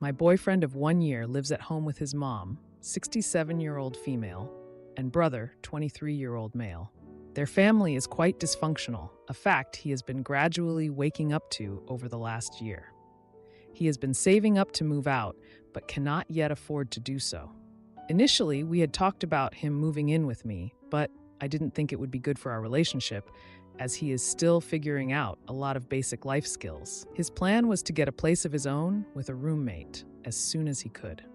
My boyfriend of 1 year lives at home with his mom, 67-year-old female, and brother, 23-year-old male. Their family is quite dysfunctional, a fact he has been gradually waking up to over the last year. He has been saving up to move out, but cannot yet afford to do so. Initially, we had talked about him moving in with me, but I didn't think it would be good for our relationship, as he is still figuring out a lot of basic life skills. His plan was to get a place of his own with a roommate as soon as he could.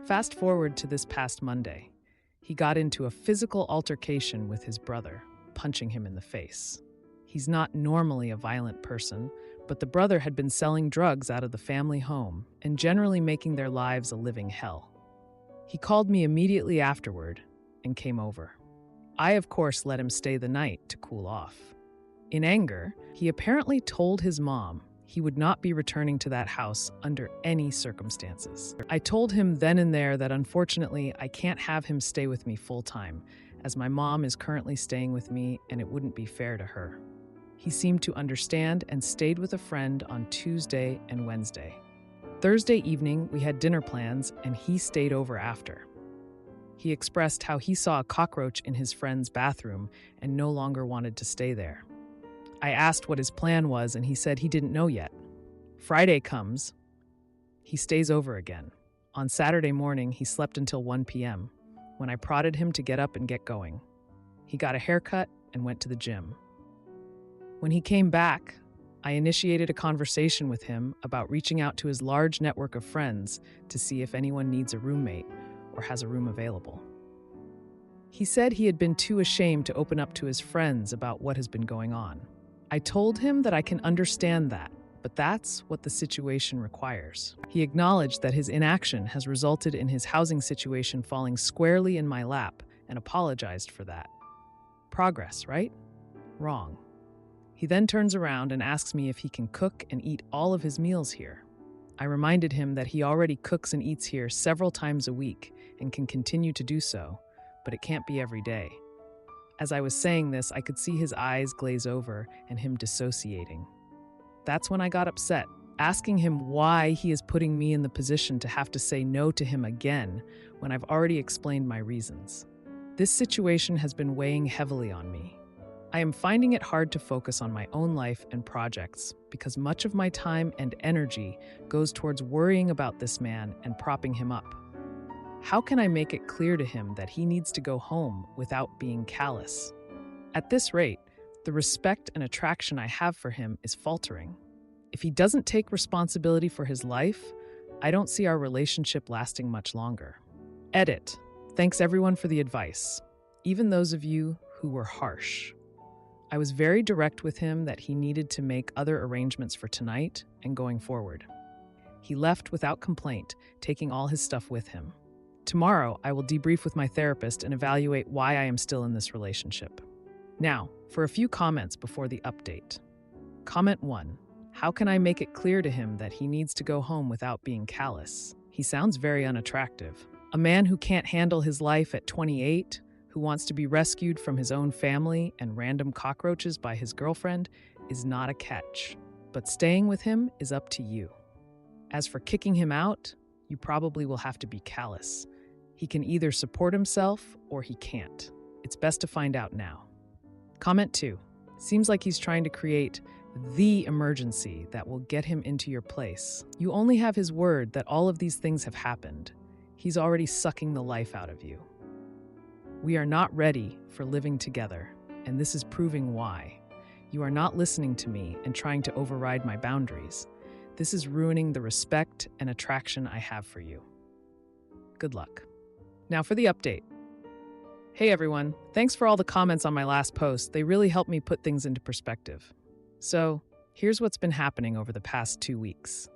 Fast forward to this past Monday. He got into a physical altercation with his brother, punching him in the face. He's not normally a violent person, but the brother had been selling drugs out of the family home and generally making their lives a living hell. He called me immediately afterward and came over. I, of course, let him stay the night to cool off. In anger, he apparently told his mom he would not be returning to that house under any circumstances. I told him then and there that unfortunately I can't have him stay with me full-time, as my mom is currently staying with me and it wouldn't be fair to her. He seemed to understand and stayed with a friend on Tuesday and Wednesday. Thursday evening, we had dinner plans and he stayed over after. He expressed how he saw a cockroach in his friend's bathroom and no longer wanted to stay there. I asked what his plan was and he said he didn't know yet. Friday comes. He stays over again. On Saturday morning, he slept until 1 p.m. when I prodded him to get up and get going. He got a haircut and went to the gym. When he came back, I initiated a conversation with him about reaching out to his large network of friends to see if anyone needs a roommate or has a room available. He said he had been too ashamed to open up to his friends about what has been going on. I told him that I can understand that, but that's what the situation requires. He acknowledged that his inaction has resulted in his housing situation falling squarely in my lap and apologized for that. Progress, right? Wrong. He then turns around and asks me if he can cook and eat all of his meals here. I reminded him that he already cooks and eats here several times a week and can continue to do so, but it can't be every day. As I was saying this, I could see his eyes glaze over and him dissociating. That's when I got upset, asking him why he is putting me in the position to have to say no to him again when I've already explained my reasons. This situation has been weighing heavily on me. I am finding it hard to focus on my own life and projects because much of my time and energy goes towards worrying about this man and propping him up. How can I make it clear to him that he needs to go home without being callous? At this rate, the respect and attraction I have for him is faltering. If he doesn't take responsibility for his life, I don't see our relationship lasting much longer. Edit. Thanks everyone for the advice, even those of you who were harsh. I was very direct with him that he needed to make other arrangements for tonight and going forward. He left without complaint, taking all his stuff with him. Tomorrow, I will debrief with my therapist and evaluate why I am still in this relationship. Now, for a few comments before the update. Comment 1. How can I make it clear to him that he needs to go home without being callous? He sounds very unattractive. A man who can't handle his life at 28, who wants to be rescued from his own family and random cockroaches by his girlfriend, is not a catch. But staying with him is up to you. As for kicking him out, you probably will have to be callous. He can either support himself or he can't. It's best to find out now. Comment 2. Seems like he's trying to create the emergency that will get him into your place. You only have his word that all of these things have happened. He's already sucking the life out of you. We are not ready for living together, and this is proving why. You are not listening to me and trying to override my boundaries. This is ruining the respect and attraction I have for you. Good luck. Now for the update. Hey everyone, thanks for all the comments on my last post. They really helped me put things into perspective. So, here's what's been happening over the past 2 weeks.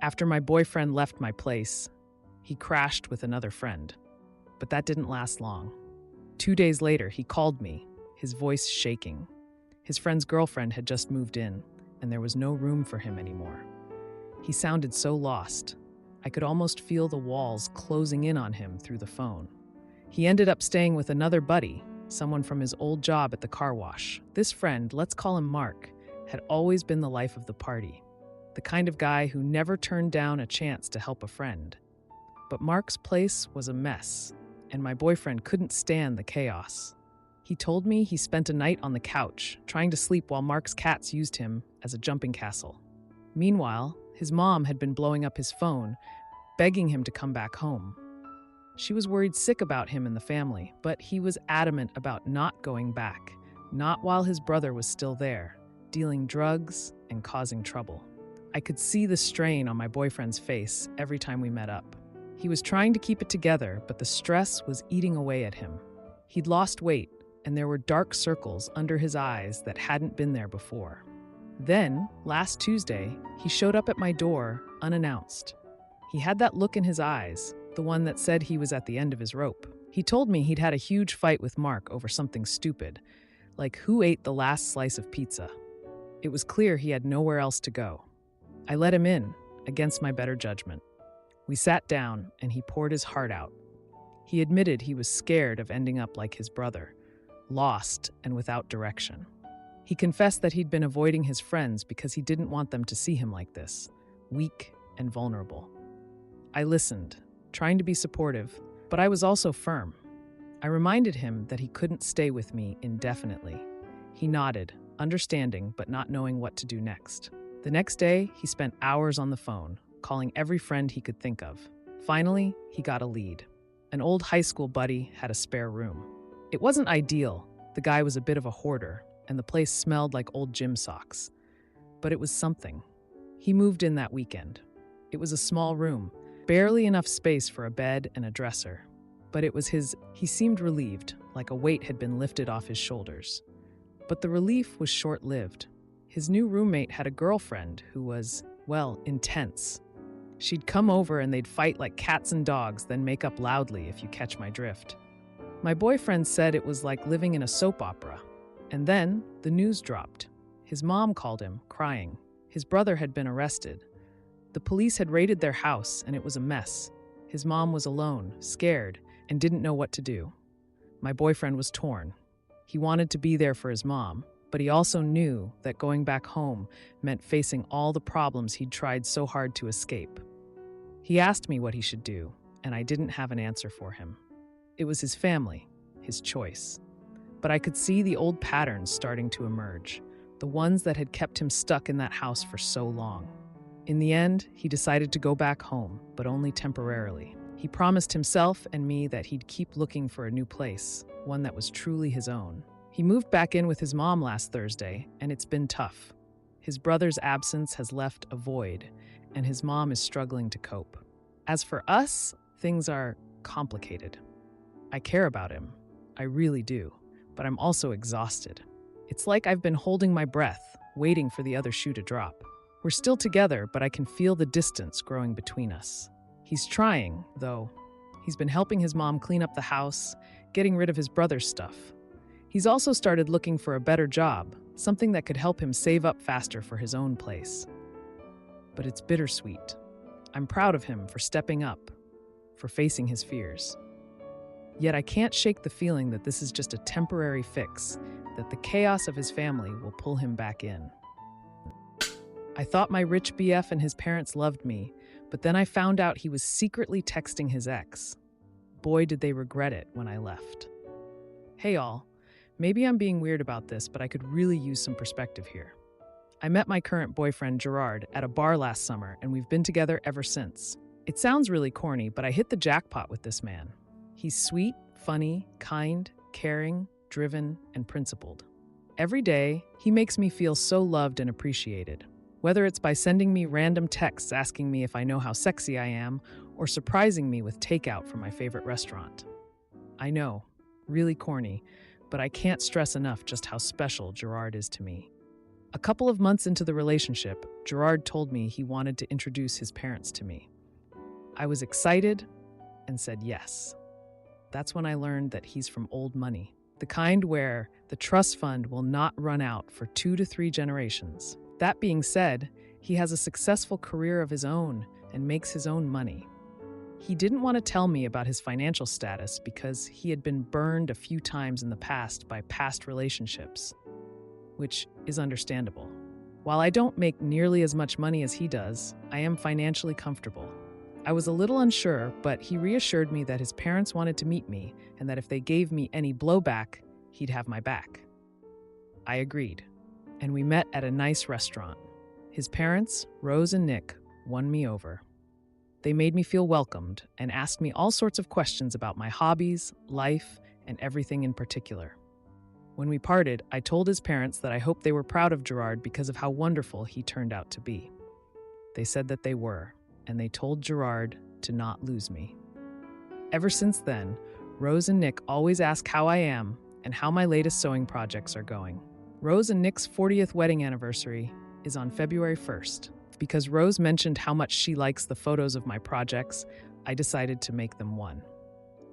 After my boyfriend left my place, he crashed with another friend. But that didn't last long. 2 days later, he called me, his voice shaking. His friend's girlfriend had just moved in, and there was no room for him anymore. He sounded so lost. I could almost feel the walls closing in on him through the phone. He ended up staying with another buddy, someone from his old job at the car wash. This friend, let's call him Mark, had always been the life of the party. The the kind of guy who never turned down a chance to help a friend. But Mark's place was a mess, and my boyfriend couldn't stand the chaos. He told me he spent a night on the couch, trying to sleep while Mark's cats used him as a jumping castle. Meanwhile, his mom had been blowing up his phone, begging him to come back home. She was worried sick about him and the family, but he was adamant about not going back, not while his brother was still there, dealing drugs and causing trouble. I could see the strain on my boyfriend's face every time we met up. He was trying to keep it together, but the stress was eating away at him. He'd lost weight, and there were dark circles under his eyes that hadn't been there before. Then, last Tuesday, he showed up at my door unannounced. He had that look in his eyes, the one that said he was at the end of his rope. He told me he'd had a huge fight with Mark over something stupid, like who ate the last slice of pizza. It was clear he had nowhere else to go. I let him in, against my better judgment. We sat down, and he poured his heart out. He admitted he was scared of ending up like his brother, lost and without direction. He confessed that he'd been avoiding his friends because he didn't want them to see him like this, weak and vulnerable. I listened, trying to be supportive, but I was also firm. I reminded him that he couldn't stay with me indefinitely. He nodded, understanding but not knowing what to do next. The next day, he spent hours on the phone, calling every friend he could think of. Finally, he got a lead. An old high school buddy had a spare room. It wasn't ideal. The guy was a bit of a hoarder, and the place smelled like old gym socks. But it was something. He moved in that weekend. It was a small room, barely enough space for a bed and a dresser. But it was his. He seemed relieved, like a weight had been lifted off his shoulders. But the relief was short-lived. His new roommate had a girlfriend who was, well, intense. She'd come over and they'd fight like cats and dogs, then make up loudly, if you catch my drift. My boyfriend said it was like living in a soap opera. And then the news dropped. His mom called him, crying. His brother had been arrested. The police had raided their house, and it was a mess. His mom was alone, scared, and didn't know what to do. My boyfriend was torn. He wanted to be there for his mom, but he also knew that going back home meant facing all the problems he'd tried so hard to escape. He asked me what he should do, and I didn't have an answer for him. It was his family, his choice. But I could see the old patterns starting to emerge, the ones that had kept him stuck in that house for so long. In the end, he decided to go back home, but only temporarily. He promised himself and me that he'd keep looking for a new place, one that was truly his own. He moved back in with his mom last Thursday, and it's been tough. His brother's absence has left a void, and his mom is struggling to cope. As for us, things are complicated. I care about him. I really do. But I'm also exhausted. It's like I've been holding my breath, waiting for the other shoe to drop. We're still together, but I can feel the distance growing between us. He's trying, though. He's been helping his mom clean up the house, getting rid of his brother's stuff. He's also started looking for a better job, something that could help him save up faster for his own place. But it's bittersweet. I'm proud of him for stepping up, for facing his fears. Yet I can't shake the feeling that this is just a temporary fix, that the chaos of his family will pull him back in. I thought my rich BF and his parents loved me, but then I found out he was secretly texting his ex. Boy, did they regret it when I left. Hey all, maybe I'm being weird about this, but I could really use some perspective here. I met my current boyfriend, Gerard, at a bar last summer, and we've been together ever since. It sounds really corny, but I hit the jackpot with this man. He's sweet, funny, kind, caring, driven, and principled. Every day, he makes me feel so loved and appreciated. Whether it's by sending me random texts asking me if I know how sexy I am, or surprising me with takeout from my favorite restaurant. I know, really corny, but I can't stress enough just how special Gerard is to me. A couple of months into the relationship, Gerard told me he wanted to introduce his parents to me. I was excited and said yes. That's when I learned that he's from old money, the kind where the trust fund will not run out for 2 to 3 generations. That being said, he has a successful career of his own and makes his own money. He didn't want to tell me about his financial status because he had been burned a few times in the past by past relationships, which is understandable. While I don't make nearly as much money as he does, I am financially comfortable. I was a little unsure, but he reassured me that his parents wanted to meet me and that if they gave me any blowback, he'd have my back. I agreed, and we met at a nice restaurant. His parents, Rose and Nick, won me over. They made me feel welcomed and asked me all sorts of questions about my hobbies, life, and everything in particular. When we parted, I told his parents that I hoped they were proud of Gerard because of how wonderful he turned out to be. They said that they were, and they told Gerard to not lose me. Ever since then, Rose and Nick always ask how I am and how my latest sewing projects are going. Rose and Nick's 40th wedding anniversary is on February 1st. Because Rose mentioned how much she likes the photos of my projects, I decided to make them one.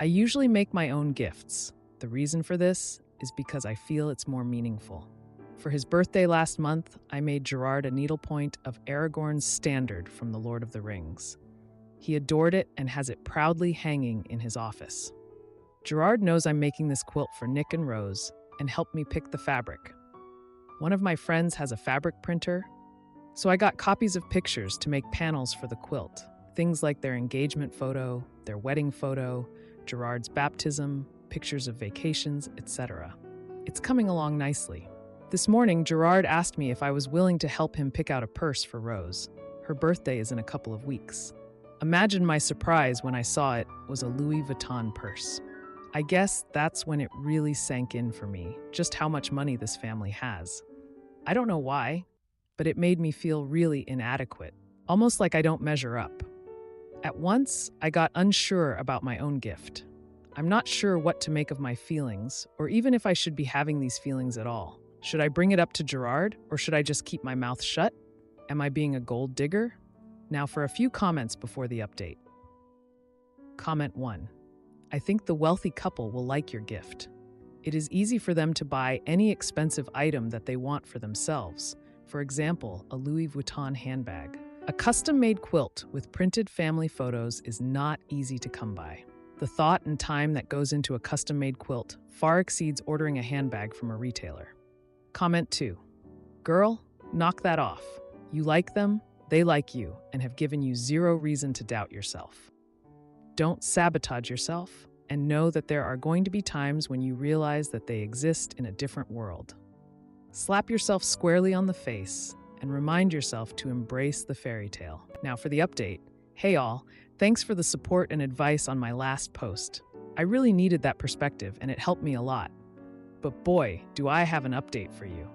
I usually make my own gifts. The reason for this is because I feel it's more meaningful. For his birthday last month, I made Gerard a needlepoint of Aragorn's standard from The Lord of the Rings. He adored it and has it proudly hanging in his office. Gerard knows I'm making this quilt for Nick and Rose and helped me pick the fabric. One of my friends has a fabric printer, so I got copies of pictures to make panels for the quilt. Things like their engagement photo, their wedding photo, Gerard's baptism, pictures of vacations, etc. It's coming along nicely. This morning, Gerard asked me if I was willing to help him pick out a purse for Rose. Her birthday is in a couple of weeks. Imagine my surprise when I saw it was a Louis Vuitton purse. I guess that's when it really sank in for me, just how much money this family has. I don't know why, but it made me feel really inadequate, almost like I don't measure up. At once, I got unsure about my own gift. I'm not sure what to make of my feelings, or even if I should be having these feelings at all. Should I bring it up to Gerard, or should I just keep my mouth shut? Am I being a gold digger? Now for a few comments before the update. Comment 1. I think the wealthy couple will like your gift. It is easy for them to buy any expensive item that they want for themselves. For example, a Louis Vuitton handbag. A custom-made quilt with printed family photos is not easy to come by. The thought and time that goes into a custom-made quilt far exceeds ordering a handbag from a retailer. Comment 2. Girl, knock that off. You like them, they like you, and have given you zero reason to doubt yourself. Don't sabotage yourself, and know that there are going to be times when you realize that they exist in a different world. Slap yourself squarely on the face and remind yourself to embrace the fairy tale. Now for the update. Hey all, thanks for the support and advice on my last post. I really needed that perspective and it helped me a lot. But boy, do I have an update for you.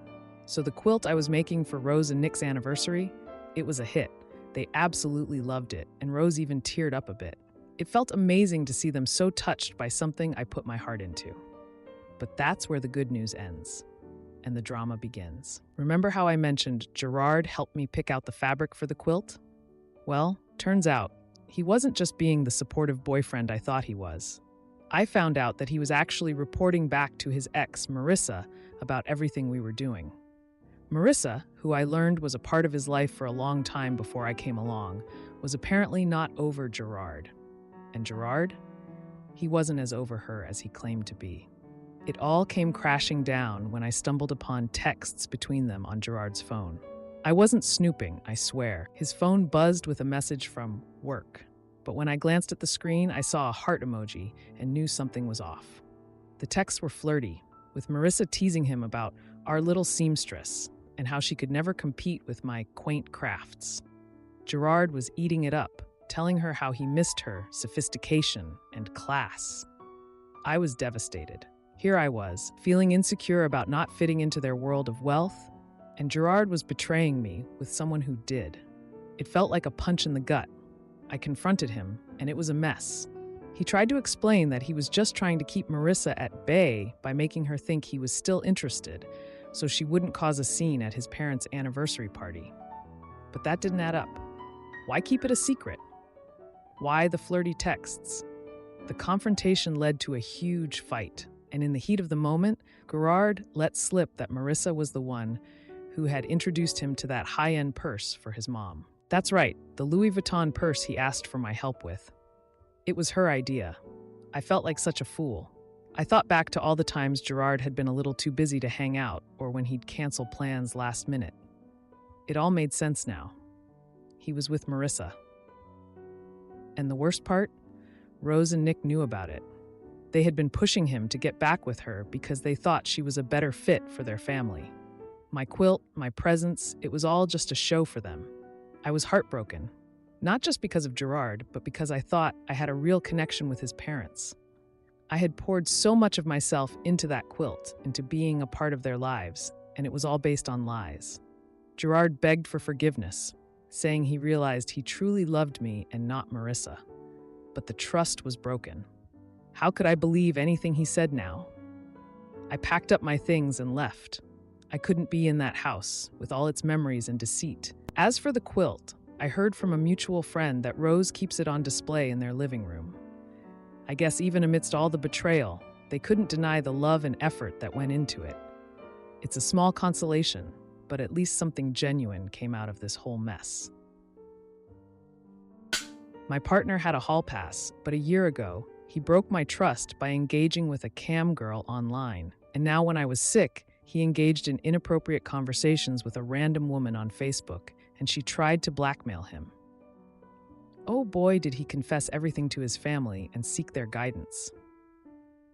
So the quilt I was making for Rose and Nick's anniversary, it was a hit. They absolutely loved it, and Rose even teared up a bit. It felt amazing to see them so touched by something I put my heart into. But that's where the good news ends, and the drama begins. Remember how I mentioned Gerard helped me pick out the fabric for the quilt? Well, turns out, he wasn't just being the supportive boyfriend I thought he was. I found out that he was actually reporting back to his ex, Marissa, about everything we were doing. Marissa, who I learned was a part of his life for a long time before I came along, was apparently not over Gerard. And Gerard? He wasn't as over her as he claimed to be. It all came crashing down when I stumbled upon texts between them on Gerard's phone. I wasn't snooping, I swear. His phone buzzed with a message from work. But when I glanced at the screen, I saw a heart emoji and knew something was off. The texts were flirty, with Marissa teasing him about our little seamstress and how she could never compete with my quaint crafts. Gerard was eating it up, telling her how he missed her sophistication and class. I was devastated. Here I was, feeling insecure about not fitting into their world of wealth, and Gerard was betraying me with someone who did. It felt like a punch in the gut. I confronted him, and it was a mess. He tried to explain that he was just trying to keep Marissa at bay by making her think he was still interested, so she wouldn't cause a scene at his parents' anniversary party. But that didn't add up. Why keep it a secret? Why the flirty texts? The confrontation led to a huge fight, and in the heat of the moment, Gerard let slip that Marissa was the one who had introduced him to that high-end purse for his mom. That's right, the Louis Vuitton purse he asked for my help with. It was her idea. I felt like such a fool. I thought back to all the times Gerard had been a little too busy to hang out or when he'd cancel plans last minute. It all made sense now. He was with Marissa. And the worst part? Rose and Nick knew about it. They had been pushing him to get back with her because they thought she was a better fit for their family. My quilt, my presents, it was all just a show for them. I was heartbroken, not just because of Gerard, but because I thought I had a real connection with his parents. I had poured so much of myself into that quilt, into being a part of their lives, and it was all based on lies. Gerard begged for forgiveness, saying he realized he truly loved me and not Marissa. But the trust was broken. How could I believe anything he said now? I packed up my things and left. I couldn't be in that house, with all its memories and deceit. As for the quilt, I heard from a mutual friend that Rose keeps it on display in their living room. I guess even amidst all the betrayal, they couldn't deny the love and effort that went into it. It's a small consolation, but at least something genuine came out of this whole mess. My partner had a hall pass, but a year ago, he broke my trust by engaging with a cam girl online. And now when I was sick, he engaged in inappropriate conversations with a random woman on Facebook, and she tried to blackmail him. Oh boy, did he confess everything to his family and seek their guidance.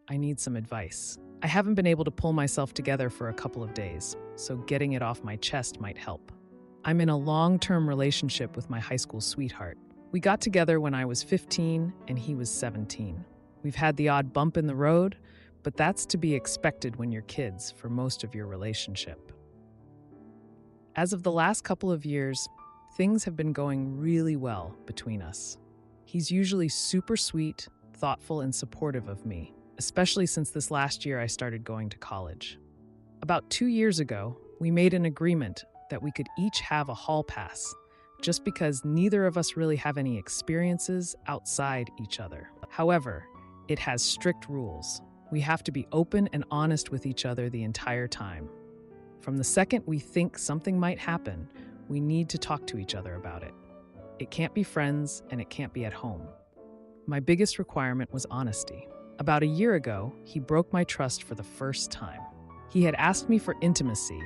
I need some advice. I haven't been able to pull myself together for a couple of days, so getting it off my chest might help. I'm in a long-term relationship with my high school sweetheart. We got together when I was 15 and he was 17. We've had the odd bump in the road, but that's to be expected when you're kids for most of your relationship. As of the last couple of years, things have been going really well between us. He's usually super sweet, thoughtful, and supportive of me, especially since this last year I started going to college. About 2 years ago, we made an agreement that we could each have a hall pass, just because neither of us really have any experiences outside each other. However, it has strict rules. We have to be open and honest with each other the entire time. From the second we think something might happen, we need to talk to each other about it. It can't be friends and it can't be at home. My biggest requirement was honesty. About a year ago, he broke my trust for the first time. He had asked me for intimacy,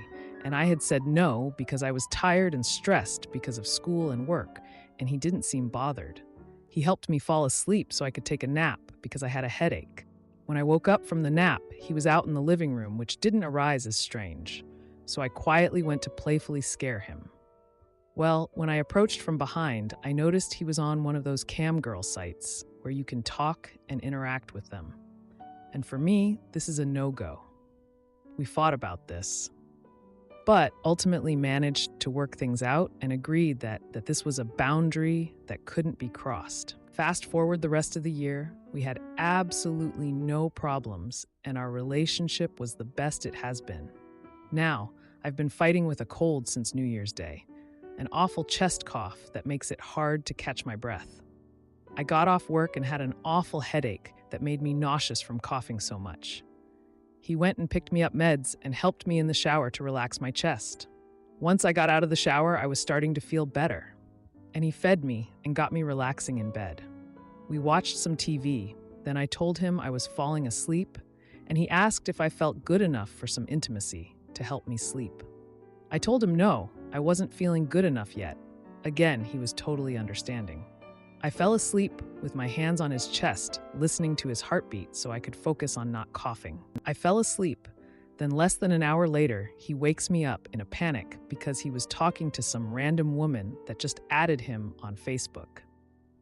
and I had said no because I was tired and stressed because of school and work, and he didn't seem bothered. He helped me fall asleep so I could take a nap because I had a headache. When I woke up from the nap, he was out in the living room, which didn't arise as strange, so I quietly went to playfully scare him. Well, when I approached from behind, I noticed he was on one of those cam girl sites where you can talk and interact with them. And for me, this is a no-go. We fought about this, but ultimately managed to work things out and agreed that this was a boundary that couldn't be crossed. Fast forward the rest of the year, we had absolutely no problems, and our relationship was the best it has been. Now, I've been fighting with a cold since New Year's Day, an awful chest cough that makes it hard to catch my breath. I got off work and had an awful headache that made me nauseous from coughing so much. He went and picked me up meds and helped me in the shower to relax my chest. Once I got out of the shower, I was starting to feel better, and he fed me and got me relaxing in bed. We watched some TV, then I told him I was falling asleep, and he asked if I felt good enough for some intimacy to help me sleep. I told him no, I wasn't feeling good enough yet. Again, he was totally understanding. I fell asleep with my hands on his chest, listening to his heartbeat so I could focus on not coughing. I fell asleep. Then less than an hour later, he wakes me up in a panic because he was talking to some random woman that just added him on Facebook.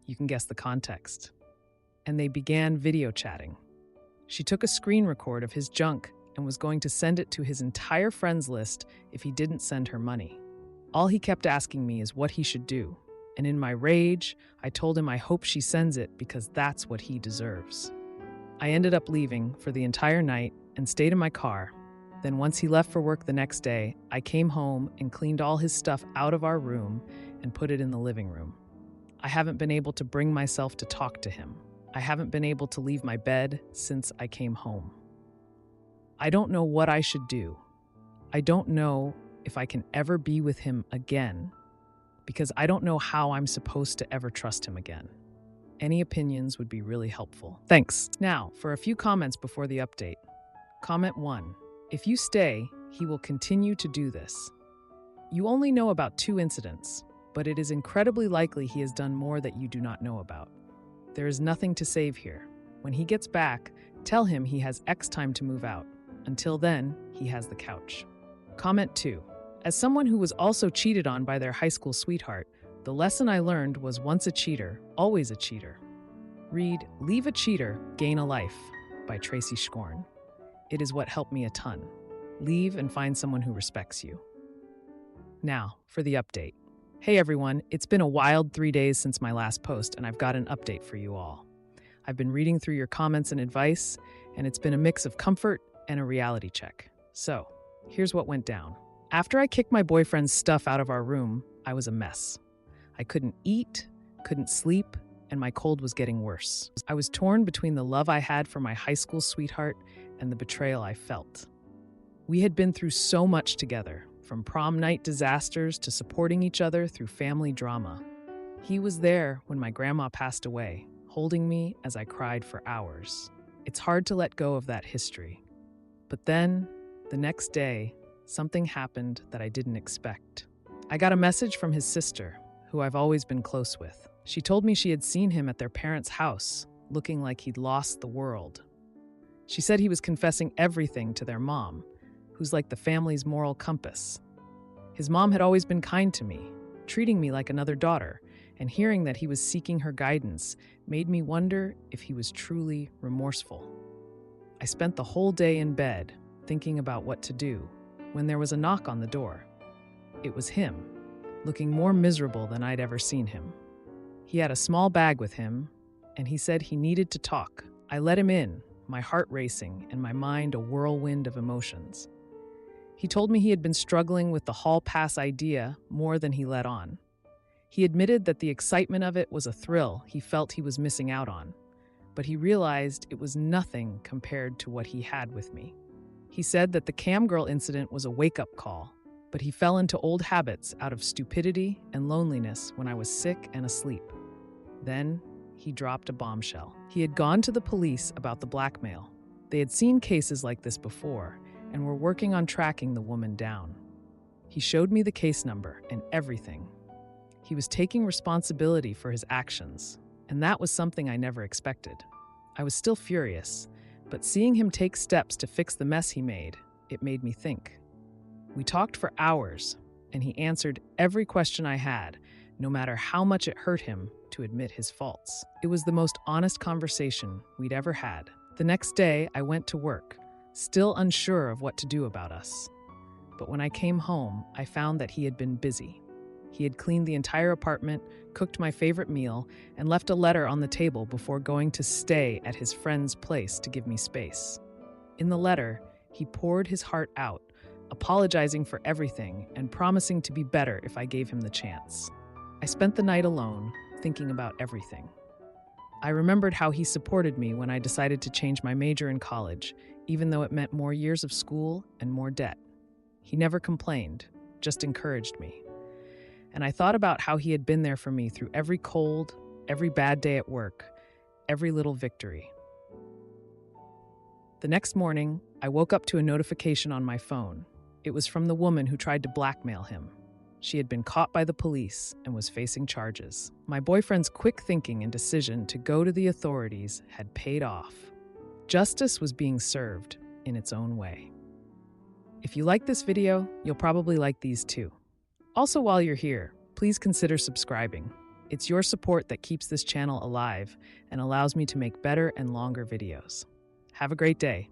You can guess the context. And they began video chatting. She took a screen record of his junk and was going to send it to his entire friends list if he didn't send her money. All he kept asking me is what he should do. And in my rage, I told him I hope she sends it because that's what he deserves. I ended up leaving for the entire night and stayed in my car. Then once he left for work the next day, I came home and cleaned all his stuff out of our room and put it in the living room. I haven't been able to bring myself to talk to him. I haven't been able to leave my bed since I came home. I don't know what I should do. I don't know if I can ever be with him again, because I don't know how I'm supposed to ever trust him again. Any opinions would be really helpful. Thanks. Now, for a few comments before the update. Comment 1. If you stay, he will continue to do this. You only know about 2 incidents, but it is incredibly likely he has done more that you do not know about. There is nothing to save here. When he gets back, tell him he has X time to move out. Until then, he has the couch. Comment 2. As someone who was also cheated on by their high school sweetheart, the lesson I learned was once a cheater, always a cheater. Read Leave a Cheater, Gain a Life by Tracy Schorn. It is what helped me a ton. Leave and find someone who respects you. Now, for the update. Hey everyone, it's been a wild 3 days since my last post, and I've got an update for you all. I've been reading through your comments and advice, and it's been a mix of comfort and a reality check. So, here's what went down. After I kicked my boyfriend's stuff out of our room, I was a mess. I couldn't eat, couldn't sleep, and my cold was getting worse. I was torn between the love I had for my high school sweetheart and the betrayal I felt. We had been through so much together, from prom night disasters to supporting each other through family drama. He was there when my grandma passed away, holding me as I cried for hours. It's hard to let go of that history. But then, the next day, something happened that I didn't expect. I got a message from his sister, who I've always been close with. She told me she had seen him at their parents' house, looking like he'd lost the world. She said he was confessing everything to their mom, who's like the family's moral compass. His mom had always been kind to me, treating me like another daughter, and hearing that he was seeking her guidance made me wonder if he was truly remorseful. I spent the whole day in bed, thinking about what to do, when there was a knock on the door. It was him, looking more miserable than I'd ever seen him. He had a small bag with him, and he said he needed to talk. I let him in, my heart racing and my mind a whirlwind of emotions. He told me he had been struggling with the hall pass idea more than he let on. He admitted that the excitement of it was a thrill he felt he was missing out on, but he realized it was nothing compared to what he had with me. He said that the cam girl incident was a wake-up call, but he fell into old habits out of stupidity and loneliness when I was sick and asleep. Then, he dropped a bombshell. He had gone to the police about the blackmail. They had seen cases like this before and were working on tracking the woman down. He showed me the case number and everything. He was taking responsibility for his actions, and that was something I never expected. I was still furious, but seeing him take steps to fix the mess he made, it made me think. We talked for hours, and he answered every question I had, no matter how much it hurt him to admit his faults. It was the most honest conversation we'd ever had. The next day, I went to work, still unsure of what to do about us. But when I came home, I found that he had been busy. He had cleaned the entire apartment, cooked my favorite meal, and left a letter on the table before going to stay at his friend's place to give me space. In the letter, he poured his heart out, apologizing for everything and promising to be better if I gave him the chance. I spent the night alone, thinking about everything. I remembered how he supported me when I decided to change my major in college, even though it meant more years of school and more debt. He never complained, just encouraged me. And I thought about how he had been there for me through every cold, every bad day at work, every little victory. The next morning, I woke up to a notification on my phone. It was from the woman who tried to blackmail him. She had been caught by the police and was facing charges. My boyfriend's quick thinking and decision to go to the authorities had paid off. Justice was being served in its own way. If you like this video, you'll probably like these too. Also, while you're here, please consider subscribing. It's your support that keeps this channel alive and allows me to make better and longer videos. Have a great day.